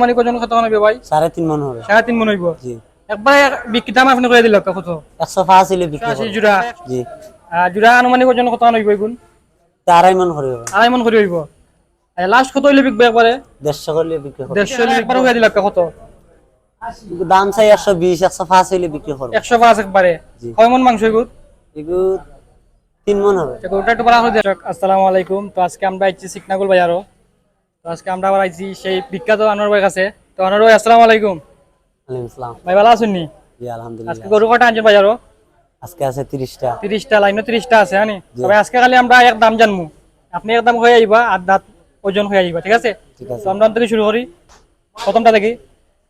মানে কজন কত হবে ভাই? 3.5 মন হবে। 3.5 মন হইব। জি। একবারে বিক্রি দাম আপনি করে দিল কত? 105 হইলে বিক্রি করব। 80 জোড়া। জি। জোড়া আনুমানিক ওজন কত হইব এগুন? 2.5 মন হবে। 2.5 মন করে হইব। লাস্ট কত হইলে বিকবে একবারে? 150 হইলে বিক্রি করব। 150 হইলে একবারে হয়ে দিল কত? দাম চাই 120 105 হইলে বিক্রি করব। 105 একবারে। কয় মন মাংস এগুন? এগু 3 মন হবে। ওটা একটু বড় করে দেখ। আসসালামু আলাইকুম। তো আজকে আমরা আইছি সিকনাগুল বাজারও। তো আজকে আমরা আবার আইছি সেই বিখ্যাত আনোয়ার ভাই কাছে। তো আনোয়ার ভাই আসসালামু আলাইকুম। ওয়ালাইকুম আসসালাম। ভাই ভালো আছেন নি? জি আলহামদুলিল্লাহ। আজকে গরু কটা আনছেন বাজারও? আজকে আছে 30টা। 30টা লাইনও 30টা আছে জানি। তবে আজকে খালি আমরা এক দাম জানমু। আপনি এক দাম হয়ে আইবা আর দাঁত ওজন হয়ে আইবা, ঠিক আছে? ঠিক আছে। তো আমরা থেকে শুরু করি। প্রথমটা দেখি।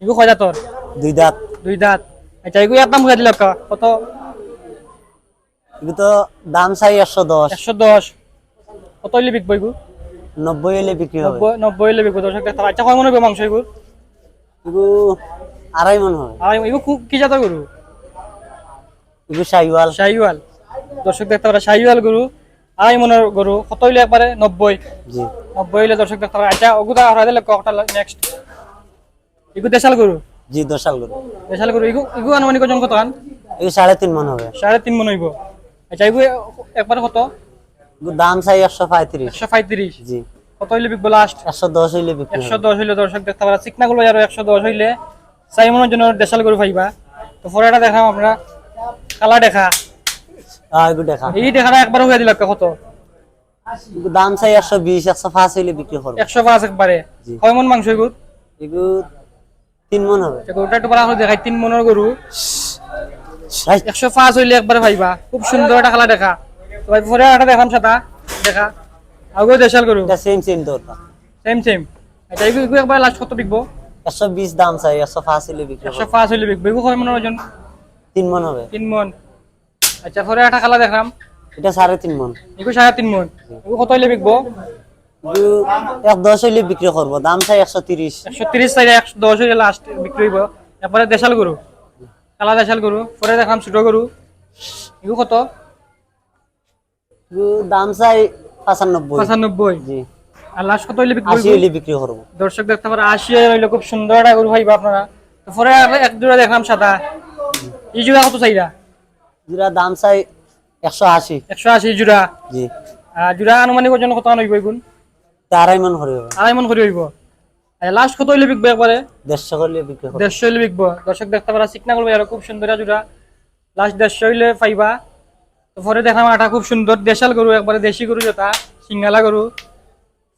ইগু কয় দাঁতর? 2 দাঁত। 2 দাঁত। আচ্ছা ইগু এক দাম হয়ে দিল কত? এগু তো দাম চাই 110। 110। কত হইলে বিকবো ইগু? 90 হইলে বিক্রি হবে। 90 হইলে বিকবো। দর্শক দেখতে। আচ্ছা কয় মন হবে মাংস ইগু? এগু 2.5 মন হবে। আর ইগু কি জাতের গরু? এগু শাইওয়াল। শাহিওয়াল। দর্শক দেখতে পারা শাহিওয়াল গরু। 2.5 মনের গরু। কত হইলে একবারে? 90। জি। 90 হইলে দর্শক দেখতে পারা। আচ্ছা ওগুদা হরা দিলে কটা নেক্সট? ইগু দেশাল গরু। জি দশাল গরু। দেশাল গরু। ইগু আনুমানিক ওজন কত আন? এগু 3.5 মন হবে। 3.5 মন হইব। আচ্ছা ইগু একবারে কত? এগু দাম চাই 135। 135। জি। কত হইলে বিকবো লাস্ট? 110 হইলে বিক্রি হবে। 110 হইলে দর্শক দেখতে পারা। চিকনা গুলো আর 110 হইলে 4 মনের জন্য দেশাল গরু পাইবা। তো পরেটা দেখাম আমরা। কালা দেখা। এগু দেখা। এই দেখাটা একবার হয়ে দিল কত? এগু দাম চাই 120 105 হইলে বিক্রি করব। 105 একবারে। জি। কয় মন মাংস এগুলো? এগু 3 মন হবে। গরুটা একটু বড় করে দেখাই। 3 মনের গরু। 105 হইলে একবারে পাইবা। খুব সুন্দর একটা কালা দেখা। তো ভাই পরে একটা দেখাম সাদা দেখা। আগে দেশাল গরু। এটা সেম দরটা। Same same. আচ্ছা এগুলো একবার লাস্ট কত বিকবো? 120 দাম চাই 105 হইলে বিক্রি করব। 105 হইলে বিকবো। এগুলো কয় মনের ওজন? 3 মন হবে। 3 মন। আচ্ছা পরে একটা কালা দেখাম। এটা 3.5 মন। এগুলো 3.5 মন। এগুলো কত হইলে বিকবো? এগু 110 হইলে বিক্রি করব। দাম চাই 130। 130 চাইলে 110 হইলে লাস্ট বিক্রি হইব। এরপরে দেশাল গরু। কালা দেশাল গরু। পরে দেখাম ছোট গরু। এগুলো কত? এগু দাম চাই 95। 95। জি। আর লাস্ট কত হইলে বিক্রি 80 হইব? হইলে বিক্রি করব। দর্শক দেখতে পারে 80 হইলে খুব সুন্দর একটা গরু পাইবা আপনারা। তারপরে এক জোড়া দেখলাম সাদা। এই জোড়া কত চাইরা? জোড়া দাম চাই 180। 180 জোড়া। জি। জোড়া আনুমানিক ওজন কত হইব এগুন? 2.5 মন হবে। 2.5 মন করে হইব। লাস্ট কত হইলে বিকবে একবারে? 150 হইলে বিক্রি করব। 150 হইলে বিকবো। দর্শক দেখতে পারা চিকনা করবে আর খুব সুন্দর জোড়া। লাস্ট 150 হইলে পাইবা। তারপরে দেখলাম আটা খুব সুন্দর দেশাল গরু একবারে দেশি গরু যেটা সিঙ্গালা গরু।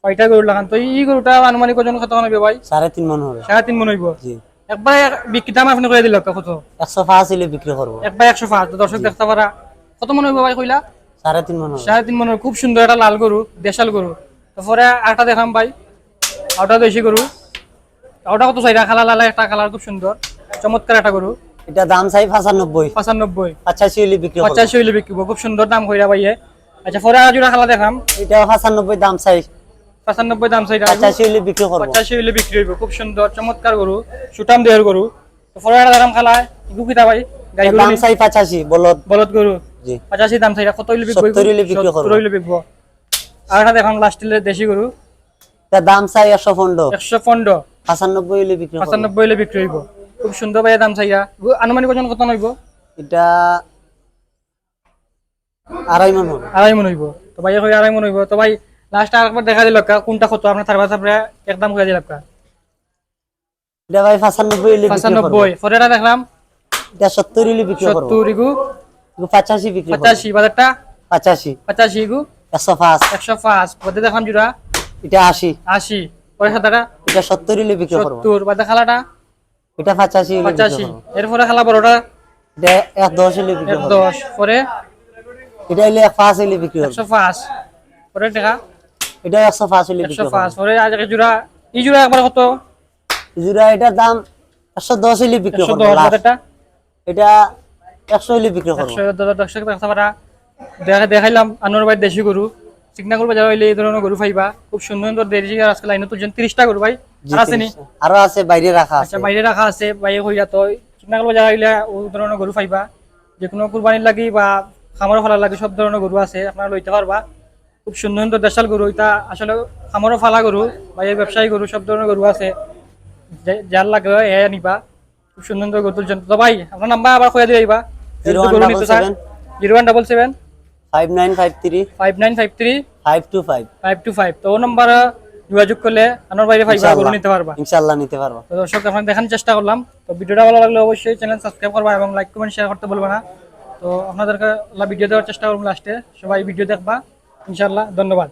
কয়টা গরু লাগান তো এই গরুটা আনুমানিক ওজন কত হইবে ভাই? 3.5 মন হবে। 3.5 মন হইব। জি। একবারে বিক্রি দাম আপনি করে দিল কত? 105 হইলে বিক্রি করব। একবার 105। দর্শক দেখতে পারা কত মনে হইব ভাই কইলা? 3.5 মন হবে। 3.5 মনের খুব সুন্দর একটা লাল গরু দেশাল গরু। তারপরে আটা দেখাম ভাই। আটা দেশি গরু। ওটা কত চাইরা? খালা লাল একটা কালার খুব সুন্দর চমৎকার একটা গরু। এটা দাম চাই 95। 95। 85 হইলে বিক্রি করব। 85 হইলে বিক্রি খুব সুন্দর দাম কইরা ভাইয়ে। আচ্ছা পরে জোড়া খালা দেখাম। এটা 95 দাম চাই। 95 দাম চাইরা। 85 হইলে বিক্রি করব। 85 হইলে বিক্রি হইব। খুব সুন্দর চমৎকার গরু সুটাম দেহের গরু। পরে দেখাম খালা ইগু কিটা ভাই? গাই গরু দাম চাই 85 বলদ। বলদ গরু। জি। 85 দাম চাইরা। কত হইলে বিকবো? 70 হইলে বিক্রি করব। 70 হইলে বিকবো। আর একটা দেখাম লাস্টের দেশি গরু। এটা দাম চাই 115। 115। 95 হইলে বিক্রি করব। 95 হইলে বিক্রি হইব। খুব সুন্দর ভাই দাম চাইরা। আনুমানিক ওজন কত হইব? এটা 2.5 মন হবে। 2.5 মন হইব। তো ভাই কই 2.5 মন হইব। তো ভাই লাস্ট আরেকবার দেখা দিল কোনটা কত আপনার তারপর তারপরে একদম করে দিলাম এটা ভাই 95 হইলে বিক্রি করব। 95। পরেটা দেখলাম এটা 70 হইলে বিক্রি করব। 70 ইগু 85 বিক্রি করব। 85 বাজারটা 85। 85 ইগু 105। 105। পরে দেখলাম জুড়া এটা 80। 80। পরে সাদাটা এটা 70 হইলে বিক্রি করব। 70। বাদে খালাটা এটা 85 হইলে বিক্রি 85। করব। এরপরে খালা বড়টা এটা 110 হইলে বিক্রি করব। 10। পরে এটা হইলে 105 হইলে বিক্রি করব। 105। পরে টাকা এটা 105 হইলে বিক্রি করব। 105। পরে আজকে জুড়া এই জুড়া একবার কত? জুরা এটার দাম 110 হইলে বিক্রি করব। 110। বাজারটা এটা 100 হইলে বিক্রি করব। 110 দেখাইলাম আনোয়ার ভাই দেশি গরু। চিকনা গরু বাজার হইলে এই ধরনের গরু পাইবা। খুব সুন্দর সুন্দর দেশি আজকে লাইনে তুলছেন 30টা গরু ভাই। আর আছে নি? আরো আছে বাইরে রাখা আছে। আচ্ছা বাইরে রাখা আছে। ভাই কইরা তো চিকনা গরু বাজার হইলে ওই ধরনের গরু পাইবা। যে কোনো কুরবানির লাগি বা খামারও ফালা লাগি সব ধরনের গরু আছে আপনারা লইতে পারবা। খুব সুন্দর সুন্দর দেশাল গরু। এটা আসলে খামারও ফালা গরু বা এই ব্যবসায়ী গরু সব ধরনের গরু আছে। যার লাগে এ নিবা খুব সুন্দর সুন্দর গরু তুলছেন তো ভাই আপনার নাম্বার আবার কয়ে দিবা 0177 0177 5953 5953 525 525 তো ও নাম্বার যোগাযোগ করলে আমার বাইরে ফাইবা গরু নিতে পারবা ইনশাআল্লাহ নিতে পারবা। তো দর্শক আপনার দেখানোর চেষ্টা করলাম। তো ভিডিওটা ভালো লাগলে অবশ্যই চ্যানেল সাবস্ক্রাইব করবা এবং লাইক কমেন্ট শেয়ার করতে বলবা না। তো আপনাদেরকে ভিডিও দেওয়ার চেষ্টা করবো লাস্টে, সবাই ভিডিও দেখবা ইনশাআল্লাহ। ধন্যবাদ।